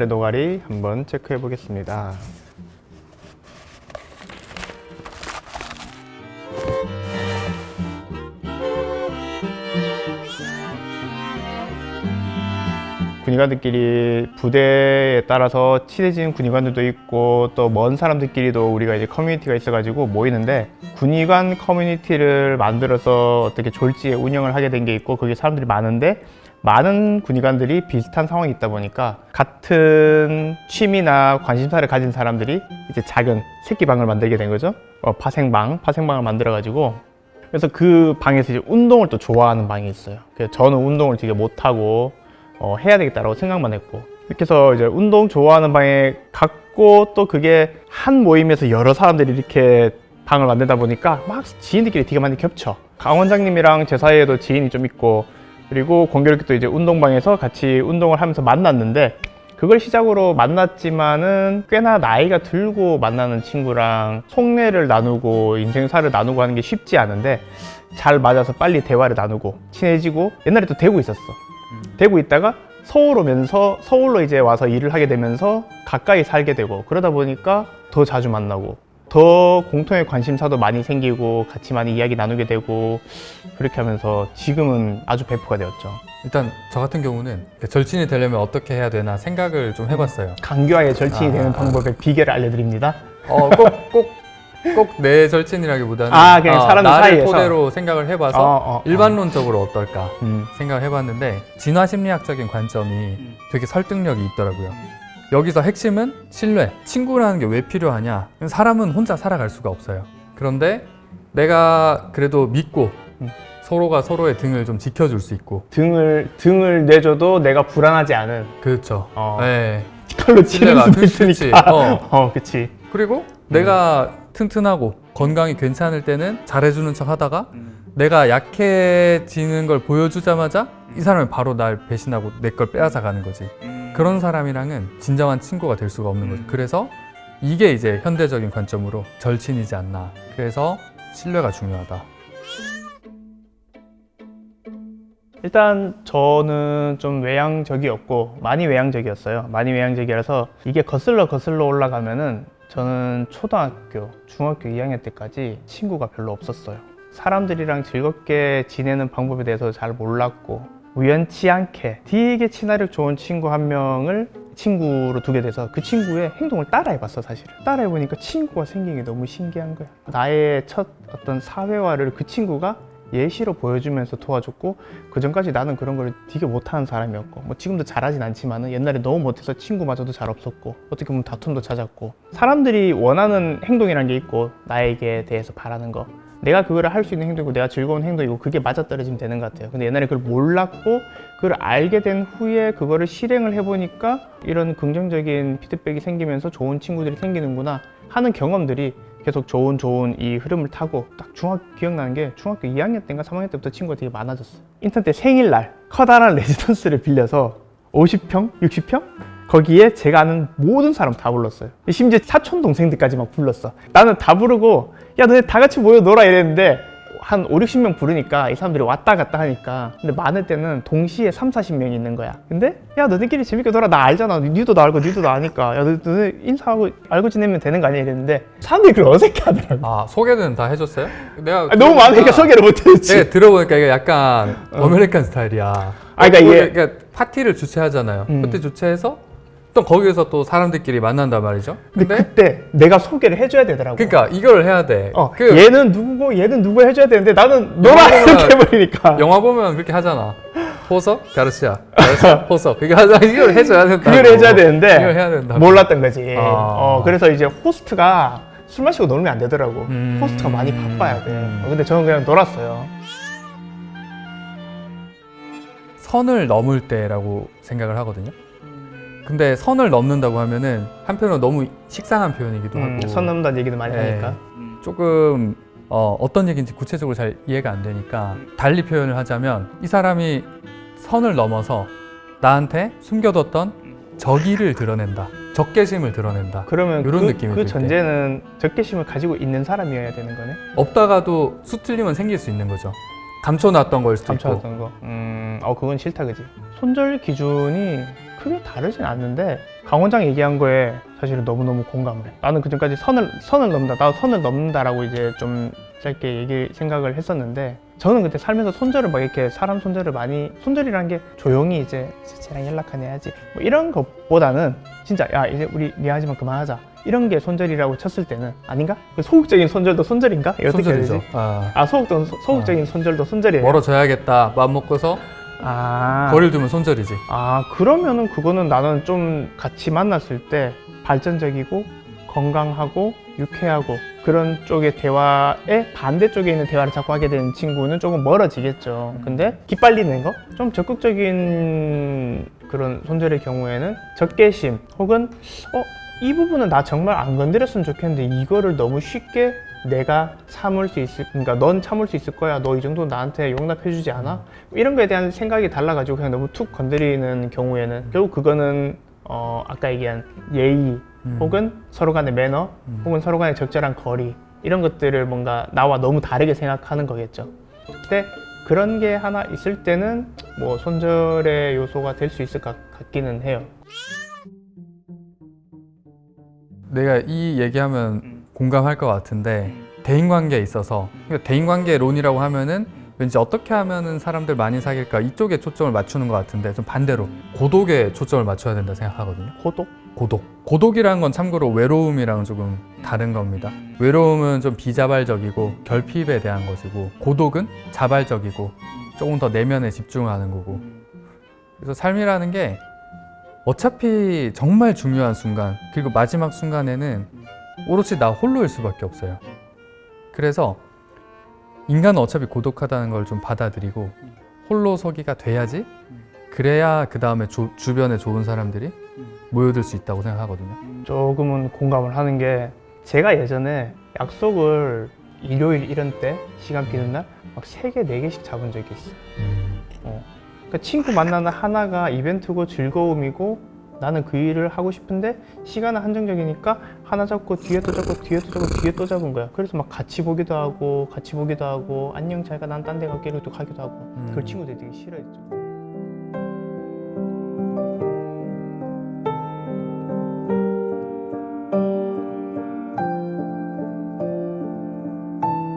옛날의 노가리 한번 체크해 보겠습니다. 군의관들끼리 부대에 따라서 친해진 군의관들도 있고 또 먼 사람들끼리도 우리가 이제 커뮤니티가 있어가지고 모이는데, 군의관 커뮤니티를 만들어서 어떻게 졸지에 운영을 하게 된 게 있고, 거기 사람들이 많은데 많은 군의관들이 비슷한 상황이 있다 보니까 같은 취미나 관심사를 가진 사람들이 이제 작은 새끼방을 만들게 된 거죠. 파생방을 만들어가지고, 그래서 그 방에서 이제 운동을 또 좋아하는 방이 있어요. 그래서 저는 운동을 되게 못하고 해야 되겠다라고 생각만 했고, 이렇게 해서 이제 운동 좋아하는 방에 갔고, 또 그게 한 모임에서 여러 사람들이 이렇게 방을 만들다 보니까 막 지인들끼리 되게 많이 겹쳐. 강 원장님이랑 제 사이에도 지인이 좀 있고, 그리고 공교롭게 또 이제 운동방에서 같이 운동을 하면서 만났는데, 그걸 시작으로 만났지만은 꽤나 나이가 들고 만나는 친구랑 속내를 나누고 인생사를 나누고 하는 게 쉽지 않은데, 잘 맞아서 빨리 대화를 나누고 친해지고, 옛날에 또 대구 있었어. 대구 있다가 서울 오면서 서울로 이제 와서 일을 하게 되면서 가까이 살게 되고, 그러다 보니까 더 자주 만나고 더 공통의 관심사도 많이 생기고 같이 많이 이야기 나누게 되고, 그렇게 하면서 지금은 아주 베프가 되었죠. 일단 저 같은 경우는 절친이 되려면 어떻게 해야 되나 생각을 좀 해봤어요. 강교화의 절친이 되는 방법의 비결을 알려드립니다. 꼭 내 절친이라기보다는 그냥 사람들 나를 사이에서 토대로 생각을 해봐서 일반론적으로 어떨까 생각을 해봤는데, 진화심리학적인 관점이 되게 설득력이 있더라고요. 여기서 핵심은 신뢰. 친구라는 게 왜 필요하냐? 사람은 혼자 살아갈 수가 없어요. 그런데 내가 그래도 믿고 서로가 서로의 등을 좀 지켜줄 수 있고, 등을 내줘도 내가 불안하지 않은. 그렇죠. 네. 칼로 치는 신뢰가 수도 있으니까. 그치. 그리고 내가 튼튼하고 건강이 괜찮을 때는 잘해주는 척 하다가 내가 약해지는 걸 보여주자마자 이 사람이 바로 날 배신하고 내 걸 빼앗아 가는 거지. 그런 사람이랑은 진정한 친구가 될 수가 없는 거죠. 그래서 이게 이제 현대적인 관점으로 절친이지 않나. 그래서 신뢰가 중요하다. 일단 저는 좀 외향적이었고, 많이 외향적이었어요. 많이 외향적이라서 이게 거슬러 올라가면은 저는 초등학교, 중학교 2학년 때까지 친구가 별로 없었어요. 사람들이랑 즐겁게 지내는 방법에 대해서 잘 몰랐고, 우연치 않게 되게 친화력 좋은 친구 한 명을 친구로 두게 돼서 그 친구의 행동을 따라해봤어. 사실은 따라해보니까 친구가 생긴 게 너무 신기한 거야. 나의 첫 어떤 사회화를 그 친구가 예시로 보여주면서 도와줬고, 그 전까지 나는 그런 걸 되게 못하는 사람이었고, 뭐 지금도 잘하진 않지만은 옛날에 너무 못해서 친구마저도 잘 없었고, 어떻게 보면 다툼도 잦았고, 사람들이 원하는 행동이라는 게 있고 나에게 대해서 바라는 거, 내가 그거를 할 수 있는 행동이고 내가 즐거운 행동이고, 그게 맞아떨어지면 되는 것 같아요. 근데 옛날에 그걸 몰랐고, 그걸 알게 된 후에 그거를 실행을 해보니까 이런 긍정적인 피드백이 생기면서 좋은 친구들이 생기는구나 하는 경험들이 계속 좋은 이 흐름을 타고, 딱 기억나는 게 중학교 2학년 때인가 3학년 때부터 친구가 되게 많아졌어요. 인턴 때 생일날 커다란 레지던스를 빌려서 50평? 60평? 거기에 제가 아는 모든 사람 다 불렀어요. 심지어 사촌 동생들까지 막 불렀어. 나는 다 부르고, 야 너네 다 같이 모여 놀아 이랬는데, 한 5, 60명 부르니까 이 사람들이 왔다 갔다 하니까, 근데 많을 때는 동시에 3, 40명이 있는 거야. 근데 야 너네끼리 재밌게 놀아, 나 알잖아, 니도 나 알고 니도 나 아니까, 야 너네 인사하고 알고 지내면 되는 거 아니야 이랬는데, 사람들이 그걸 어색해하더라고. 소개는 다 해줬어요? 내가 너무 많으니까 소개를 못했지. 내가 들어보니까 이게 약간 아메리칸 스타일이야. 그러니까 파티를 주최하잖아요. 파티 주최해서 또 거기에서 또 사람들끼리 만난단 말이죠. 근데 그때 내가 소개를 해줘야 되더라고. 그러니까 이걸 해야 돼. 얘는 누구고 얘는 누구 해줘야 되는데 나는 너라 이렇게 해버리니까. 영화 보면 그렇게 하잖아. 호석, 가르시아, 호석. 이거 이걸 해줘야 된다. 그걸 해줘야 되는데 이걸 해야 된다. 몰랐던 거지. 그래서 이제 호스트가 술 마시고 놀면 안 되더라고. 호스트가 많이 바빠야 돼. 근데 저는 그냥 놀았어요. 선을 넘을 때라고 생각을 하거든요. 근데 선을 넘는다고 하면은 한편으로 너무 식상한 표현이기도 하고, 선 넘는다는 얘기도 많이 하니까 조금 어떤 얘기인지 구체적으로 잘 이해가 안 되니까 달리 표현을 하자면, 이 사람이 선을 넘어서 나한테 숨겨뒀던 적의를 드러낸다, 적개심을 드러낸다. 그러면 이런 느낌이 그 들 때. 전제는 적개심을 가지고 있는 사람이어야 되는 거네. 없다가도 수틀리면 생길 수 있는 거죠. 감춰놨던 걸 수도 있고. 감춰놨던 거. 그건 싫다, 그지? 손절 기준이 크게 다르진 않는데 강 원장 얘기한 거에 사실은 너무너무 공감을 해. 나는 그전까지 선을 넘는다, 나도 선을 넘는다라고 이제 좀 짧게 생각을 했었는데, 저는 그때 살면서 손절을 막 이렇게 사람 손절을 많이, 손절이라는 게 조용히 이제 쟤랑 연락 안 해야지 뭐 이런 것보다는 진짜 야 이제 우리 미안하지만 그만하자 이런 게 손절이라고 쳤을 때는 아닌가? 그 소극적인 손절도 손절인가? 어떻게 해야 손절이죠. 되지? 소극적인 손절도 손절이에요. 멀어져야겠다 마음 먹고서 거리를 두면 손절이지. 그러면은 그거는 나는 좀 같이 만났을 때 발전적이고 건강하고 유쾌하고 그런 쪽의 대화에 반대쪽에 있는 대화를 자꾸 하게 되는 친구는 조금 멀어지겠죠. 근데 기빨리는 거? 좀 적극적인 그런 손절의 경우에는 적개심 혹은 이 부분은 나 정말 안 건드렸으면 좋겠는데 이거를 너무 쉽게 내가 참을 수 있을, 그러니까 넌 참을 수 있을 거야, 너 이 정도 나한테 용납해주지 않아? 이런 거에 대한 생각이 달라가지고 그냥 너무 툭 건드리는 경우에는 결국 그거는 아까 얘기한 예의 혹은 서로 간의 매너 혹은 서로 간의 적절한 거리 이런 것들을 뭔가 나와 너무 다르게 생각하는 거겠죠. 근데 그런 게 하나 있을 때는 뭐 손절의 요소가 될 수 있을 것 같기는 해요. 내가 이 얘기하면 공감할 것 같은데, 대인관계에 있어서, 그러니까 대인관계론이라고 하면은 왠지 어떻게 하면은 사람들 많이 사귈까 이쪽에 초점을 맞추는 것 같은데, 좀 반대로 고독에 초점을 맞춰야 된다 생각하거든요. 고독이라는 건 참고로 외로움이랑 조금 다른 겁니다. 외로움은 좀 비자발적이고 결핍에 대한 것이고, 고독은 자발적이고 조금 더 내면에 집중하는 거고. 그래서 삶이라는 게 어차피 정말 중요한 순간, 그리고 마지막 순간에는 오롯이 나 홀로일 수밖에 없어요. 그래서 인간은 어차피 고독하다는 걸 좀 받아들이고 홀로서기가 돼야지, 그래야 그 다음에 주변에 좋은 사람들이 모여들 수 있다고 생각하거든요. 조금은 공감을 하는 게, 제가 예전에 약속을 일요일 이런 때 시간 비는 날 막 3개, 4개씩 잡은 적이 있어요. 그러니까 친구 만나는 하나가 이벤트고 즐거움이고 나는 그 일을 하고 싶은데 시간은 한정적이니까 하나 잡고 뒤에 또 잡고 뒤에 또 잡고 뒤에 또 잡은 거야. 그래서 막 같이 보기도 하고 안녕 잘 가 난 딴 데 갈게 이러고 또 가기도 하고. 그걸 친구들이 되게 싫어했죠.